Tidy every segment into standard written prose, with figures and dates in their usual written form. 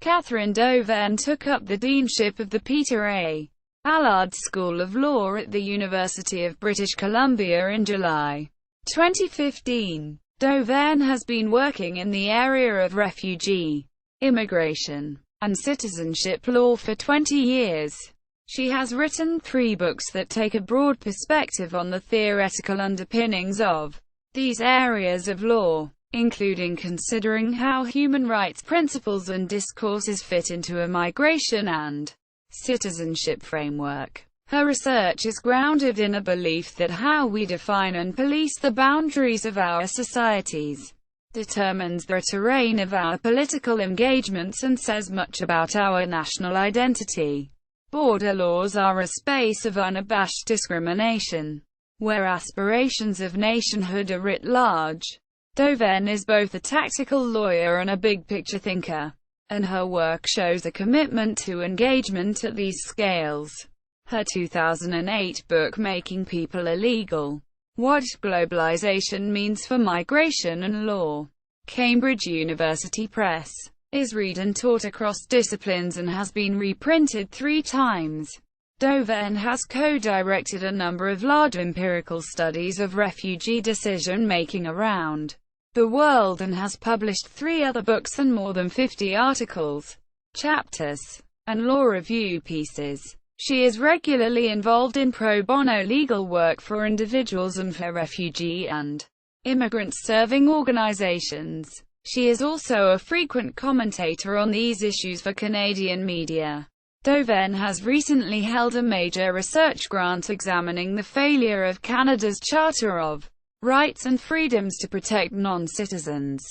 Dauvergne took up the deanship of the Peter A. Allard School of Law at the University of British Columbia in July 2015. Dauvergne has been working in the area of refugee, immigration, and citizenship law for 20 years. She has written 3 books that take a broad perspective on the theoretical underpinnings of these areas of law, including considering how human rights principles and discourses fit into a migration and citizenship framework. Her research is grounded in a belief that how we define and police the boundaries of our societies determines the terrain of our political engagements and says much about our national identity. Border laws are a space of unabashed discrimination, where aspirations of nationhood are writ large. Dauvergne is both a tactical lawyer and a big-picture thinker, and her work shows a commitment to engagement at these scales. Her 2008 book Making People Illegal: What Globalization Means for Migration and Law, Cambridge University Press, is read and taught across disciplines and has been reprinted 3 times. Dauvergne has co-directed a number of large empirical studies of refugee decision-making around the world and has published 3 other books and more than 50 articles, chapters, and law review pieces. She is regularly involved in pro bono legal work for individuals and for refugee and immigrant-serving organizations. She is also a frequent commentator on these issues for Canadian media. Dauvergne has recently held a major research grant examining the failure of Canada's Charter of Rights and Freedoms to protect non-citizens.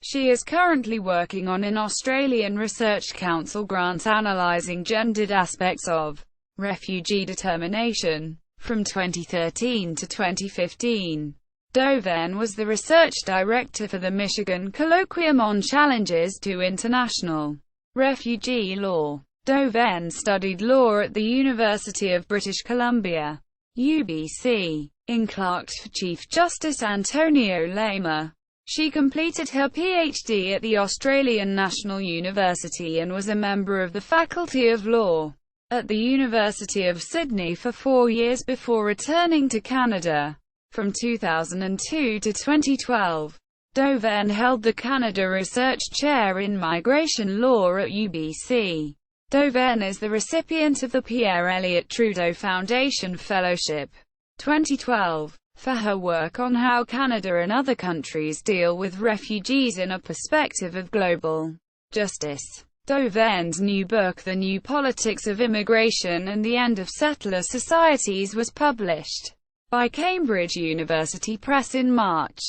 She is currently working on an Australian Research Council grant analysing gendered aspects of refugee determination. From 2013 to 2015, Dauvergne was the research director for the Michigan Colloquium on Challenges to International Refugee Law. Dauvergne studied law at the University of British Columbia, UBC, in clerked for Chief Justice Antonio Lamer. She completed her PhD at the Australian National University and was a member of the Faculty of Law at the University of Sydney for 4 years before returning to Canada. From 2002 to 2012, Dauvergne held the Canada Research Chair in Migration Law at UBC. Dauvergne is the recipient of the Pierre Elliott Trudeau Foundation Fellowship 2012 for her work on how Canada and other countries deal with refugees in a perspective of global justice. Dauvergne's new book, The New Politics of Immigration and the End of Settler Societies, was published by Cambridge University Press in March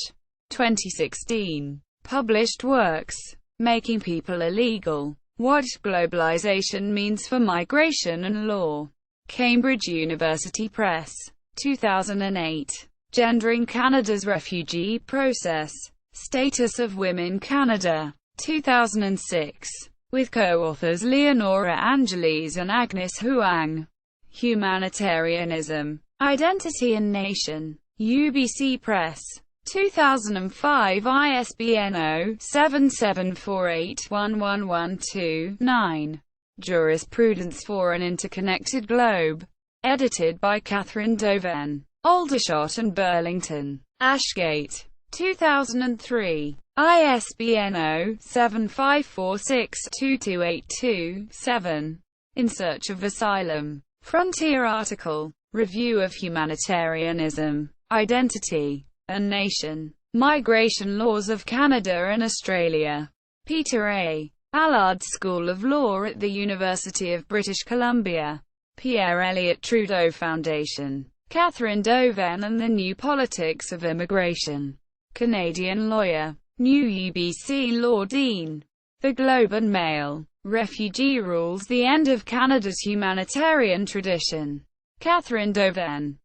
2016. Published works: Making People Illegal: What Globalization Means for Migration and Law, Cambridge University Press, 2008. Gendering Canada's Refugee Process, Status of Women Canada, 2006. With co-authors Leonora Angeles and Agnes Huang. Humanitarianism, Identity and Nation, UBC Press, 2005. ISBN 0-7748-11129. Jurisprudence for an Interconnected Globe. Edited by Catherine Dauvergne, Aldershot and Burlington, Ashgate, 2003. ISBN 0-7546-2282-7. In Search of Asylum. Frontier article. Review of Humanitarianism, Identity, and Nation. Migration Laws of Canada and Australia. Peter A. Allard School of Law at the University of British Columbia. Pierre Elliott Trudeau Foundation. Catherine Dauvergne and the New Politics of Immigration. Canadian lawyer. New UBC Law Dean. The Globe and Mail. Refugee Rules: The End of Canada's Humanitarian Tradition. Catherine Dauvergne.